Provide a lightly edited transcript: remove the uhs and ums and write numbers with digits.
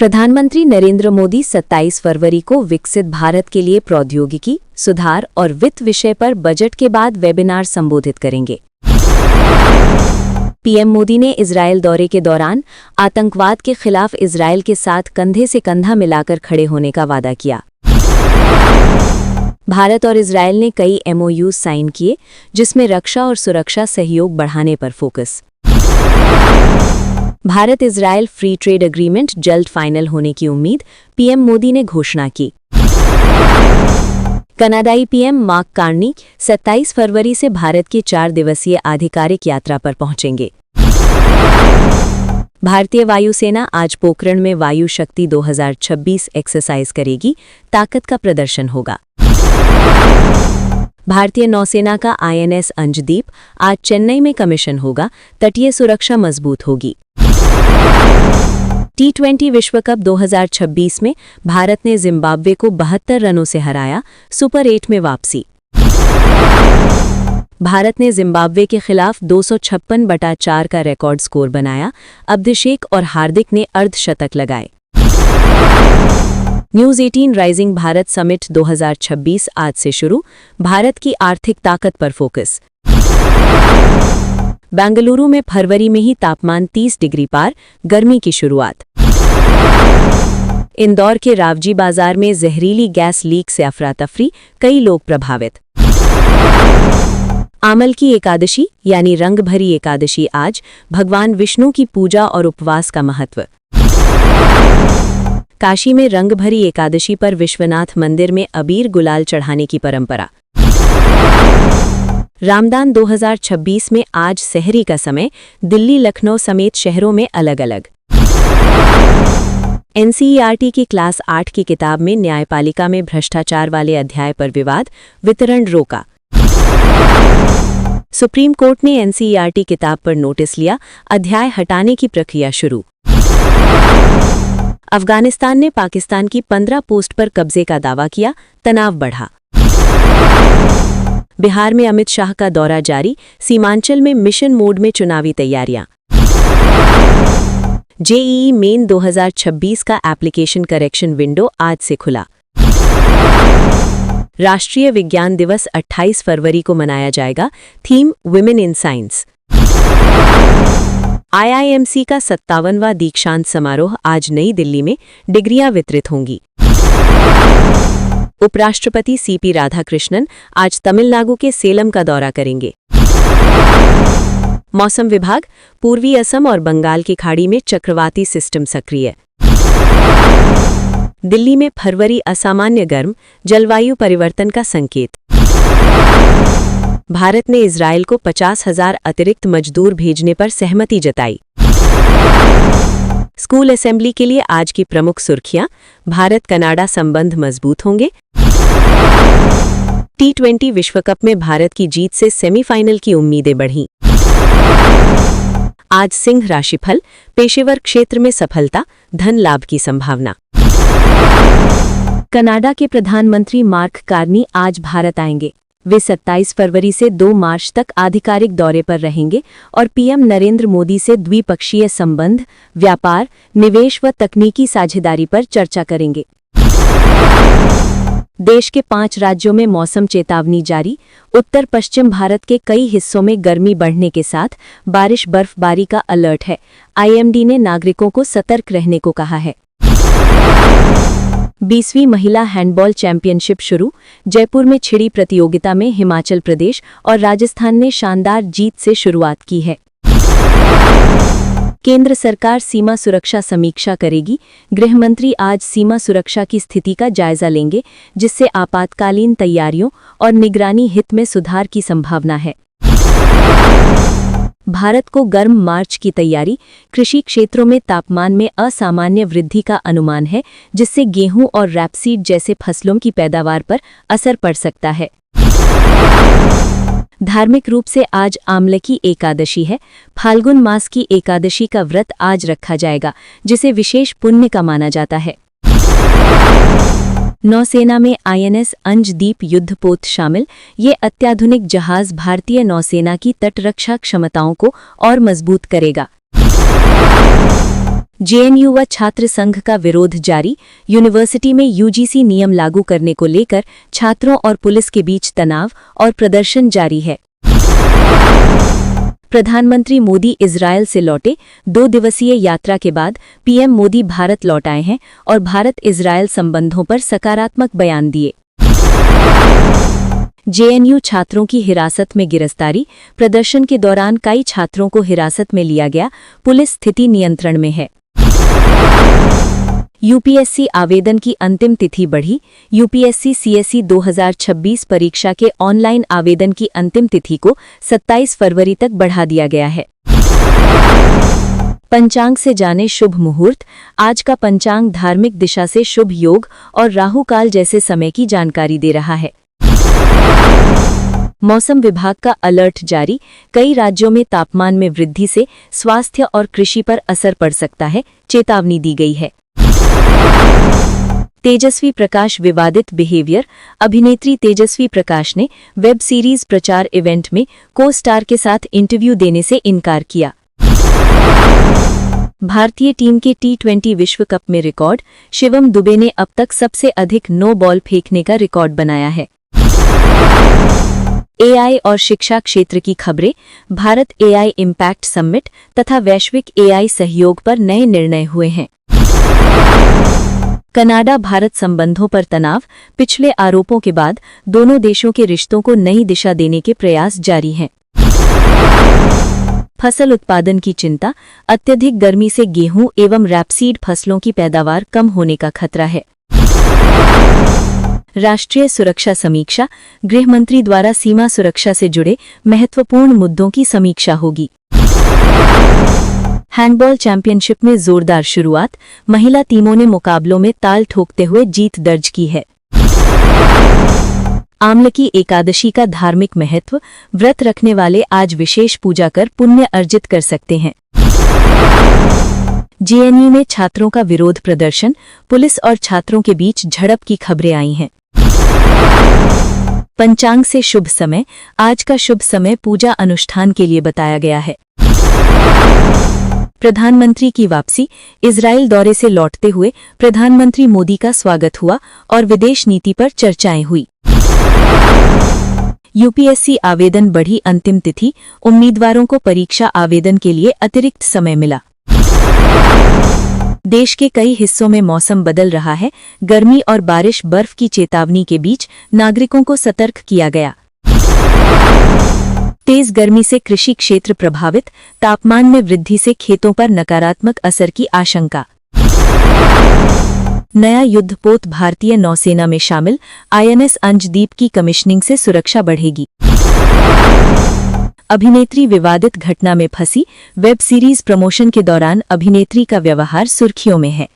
प्रधानमंत्री नरेंद्र मोदी 27 फरवरी को विकसित भारत के लिए प्रौद्योगिकी, सुधार और वित्त विषय पर बजट के बाद वेबिनार संबोधित करेंगे। पीएम मोदी ने इजरायल दौरे के दौरान आतंकवाद के खिलाफ इजरायल के साथ कंधे से कंधा मिलाकर खड़े होने का वादा किया। भारत और इजरायल ने कई MOUs साइन किए, जिसमें रक्षा और सुरक्षा सहयोग बढ़ाने पर focus. Bharat Israel free trade agreement जल्द फाइनल होने की उम्मीद, पीएम मोदी ने घोषणा की। कनाडाई पीएम मार्क कार्नी 27 फरवरी से भारत की 4 दिवसीय आधिकारिक यात्रा पर पहुंचेंगे। भारतीय वायुसेना आज पोखरण में वायु शक्ति 2026 एक्सरसाइज करेगी, ताकत का प्रदर्शन होगा। भारतीय नौसेना का INS अंजदीप आज चेन्नई में कमीशन होगा, तटीय सुरक्षा मजबूत होगी। T20 विश्व कप 2026 में भारत ने जिम्बाब्वे को 72 रनों से हराया, सुपर 8 में वापसी। भारत ने जिम्बाब्वे के खिलाफ 256/4 का रिकॉर्ड स्कोर बनाया, अभिषेक और हार्दिक ने अर्धशतक लगाए। न्यूज 18 राइजिंग भारत समिट 2026 आज से शुरू, भारत की आर्थिक ताकत पर फोकस। बेंगलुरु में फरवरी में ही तापमान 30 डिग्री पार, गर्मी की शुरुआत। इंदौर के रावजी बाजार में जहरीली गैस लीक से अफरा-तफरी, कई लोग प्रभावित। आमल की एकादशी यानी रंग भरी एकादशी आज, भगवान विष्णु की पूजा और उपवास का महत्व। काशी में रंग भरी एकादशी पर विश्वनाथ मंदिर में अबीर गुलाल चढ़ाने की परंपरा। रामदान 2026 में आज सहरी का समय, दिल्ली लखनऊ समेत शहरों में अलग अलग। NCERT की क्लास 8 की किताब में न्यायपालिका में भ्रष्टाचार वाले अध्याय पर विवाद, वितरण रोका। सुप्रीम कोर्ट ने NCERT किताब पर नोटिस लिया, अध्याय हटाने की प्रक्रिया शुरू। अफगानिस्तान ने पाकिस्तान की 15 पोस्ट पर कब्जे का दावा किया, तनाव बढ़ा। बिहार में अमित शाह का दौरा जारी, सीमांचल में मिशन मोड में चुनावी तैयारियां। JEE मेन 2026 का एप्लीकेशन करेक्शन विंडो आज से खुला। राष्ट्रीय विज्ञान दिवस 28 फरवरी को मनाया जाएगा, theme women in science. IIMC का 57वां दीक्षांत समारोह आज नई दिल्ली में, डिग्रियां वितरित होंगी। उपराष्ट्रपति CP राधाकृष्णन आज तमिलनाडु के सेलम का दौरा करेंगे। मौसम विभाग, पूर्वी असम और बंगाल की खाड़ी में चक्रवाती सिस्टम सक्रिय। दिल्ली में फरवरी असामान्य गर्म, जलवायु परिवर्तन का संकेत। भारत ने इजरायल को 50,000 अतिरिक्त मजदूर भेजने पर सहमति जताई। स्कूल असेंबली के लिए आज की प्रमुख सुर्खियां, भारत कनाडा संबंध मजबूत होंगे। T20 विश्व कप में भारत की जीत से सेमीफाइनल की उम्मीदें बढ़ीं। आज सिंह राशिफल, पेशेवर क्षेत्र में सफलता, धन लाभ की संभावना। कनाडा के प्रधानमंत्री मार्क कार्नी आज भारत आएंगे। वे 27 फरवरी से 2 मार्च तक आधिकारिक दौरे पर रहेंगे और पीएम नरेंद्र मोदी से द्विपक्षीय संबंध, व्यापार, निवेश व तकनीकी साझेदारी पर चर्चा करेंगे। देश के 5 राज्यों में मौसम चेतावनी जारी, उत्तर पश्चिम भारत के कई हिस्सों में गर्मी बढ़ने के साथ बारिश बर्फबारी का अलर्ट है। IMD ने नागरिकों को सतर्क रहने को कहा है। 20वीं महिला हैंडबॉल चैंपियनशिप शुरू, जयपुर में छिड़ी प्रतियोगिता में हिमाचल प्रदेश और राजस्थान ने शानदार जीत से शुरुआत की है। केंद्र सरकार सीमा सुरक्षा समीक्षा करेगी, गृह मंत्री आज सीमा सुरक्षा की स्थिति का जायजा लेंगे, जिससे आपातकालीन तैयारियों और निगरानी हित में सुधार की संभावना है। भारत को गर्म मार्च की तैयारी, कृषि क्षेत्रों में तापमान में असामान्य वृद्धि का अनुमान है, जिससे गेहूं और रैपसीड जैसे फसलों की पैदावार पर असर पड़ सकता है। धार्मिक रूप से आज आमलकी एकादशी है। फाल्गुन मास की एकादशी का व्रत आज रखा जाएगा, जिसे विशेष पुण्य का माना जाता है। नौसेना में INS अंजदीप युद्धपोत शामिल, ये अत्याधुनिक जहाज भारतीय नौसेना की तटरक्षा क्षमताओं को और मजबूत करेगा। जेएनयू व छात्र संघ का विरोध जारी। यूनिवर्सिटी में यूजीसी नियम लागू करने को लेकर छात्रों और पुलिस के बीच तनाव और प्रदर्शन जारी है। प्रधानमंत्री मोदी इजरायल से लौटे। 2 दिवसीय यात्रा के बाद पीएम मोदी भारत लौट आए हैं और भारत इजरायल संबंधों पर सकारात्मक बयान दिए। जेएनयू छात्रों की हिरासत में गिरफ्तारी। प्रदर्शन के दौरान कई छात्रों को हिरासत में लिया गया। पुलिस स्थिति नियंत्रण में है। यूपीएससी आवेदन की अंतिम तिथि बढ़ी। यूपीएससी सीएसई 2026 परीक्षा के ऑनलाइन आवेदन की अंतिम तिथि को 27 फरवरी तक बढ़ा दिया गया है। पंचांग से जाने शुभ मुहूर्त। आज का पंचांग धार्मिक दिशा से शुभ योग और राहु काल जैसे समय की जानकारी दे रहा है। मौसम विभाग का अलर्ट जारी। कई राज्यों में तापमान में वृद्धि से स्वास्थ्य और कृषि पर असर पड़ सकता है, चेतावनी दी गई है। तेजस्वी प्रकाश विवादित बिहेवियर। अभिनेत्री तेजस्वी प्रकाश ने वेब सीरीज प्रचार इवेंट में को स्टार के साथ इंटरव्यू देने से इनकार किया। भारतीय टीम के T20 विश्व कप में रिकॉर्ड। शिवम दुबे ने अब तक सबसे अधिक नो बॉल फेंकने का रिकॉर्ड बनाया है। एआई और शिक्षा क्षेत्र की खबरें। भारत एआई इम्पैक्ट समिट तथा वैश्विक एआई सहयोग पर नए निर्णय हुए हैं। कनाडा भारत संबंधों पर तनाव। पिछले आरोपों के बाद दोनों देशों के रिश्तों को नई दिशा देने के प्रयास जारी हैं। फसल उत्पादन की चिंता। अत्यधिक गर्मी से गेहूं एवं रैपसीड फसलों की पैदावार कम होने का खतरा है। राष्ट्रीय सुरक्षा समीक्षा। गृह मंत्री द्वारा सीमा सुरक्षा से जुड़े महत्वपूर्ण मुद्दों की समीक्षा होगी। हैंडबॉल चैंपियनशिप में जोरदार शुरुआत। महिला टीमों ने मुकाबलों में ताल ठोकते हुए जीत दर्ज की है। आमलकी एकादशी का धार्मिक महत्व। व्रत रखने वाले आज विशेष पूजा कर पुण्य अर्जित कर सकते हैं। जेएनयू में छात्रों का विरोध प्रदर्शन। पुलिस और छात्रों के बीच झड़प की खबरें आई हैं। पंचांग से शुभ समय। आज का शुभ समय पूजा अनुष्ठान के लिए बताया गया है। प्रधानमंत्री की वापसी। इजरायल दौरे से लौटते हुए प्रधानमंत्री मोदी का स्वागत हुआ और विदेश नीति पर चर्चाएं हुई। यूपीएससी आवेदन बढ़ी अंतिम तिथि। उम्मीदवारों को परीक्षा आवेदन के लिए अतिरिक्त समय मिला। देश के कई हिस्सों में मौसम बदल रहा है। गर्मी और बारिश बर्फ की चेतावनी के बीच नागरिकों को सतर्क किया गया। तेज गर्मी से कृषि क्षेत्र प्रभावित। तापमान में वृद्धि से खेतों पर नकारात्मक असर की आशंका। नया युद्धपोत भारतीय नौसेना में शामिल। आईएनएस अंजदीप की कमीशनिंग से सुरक्षा बढ़ेगी। अभिनेत्री विवादित घटना में फंसी। वेब सीरीज प्रमोशन के दौरान अभिनेत्री का व्यवहार सुर्खियों में है।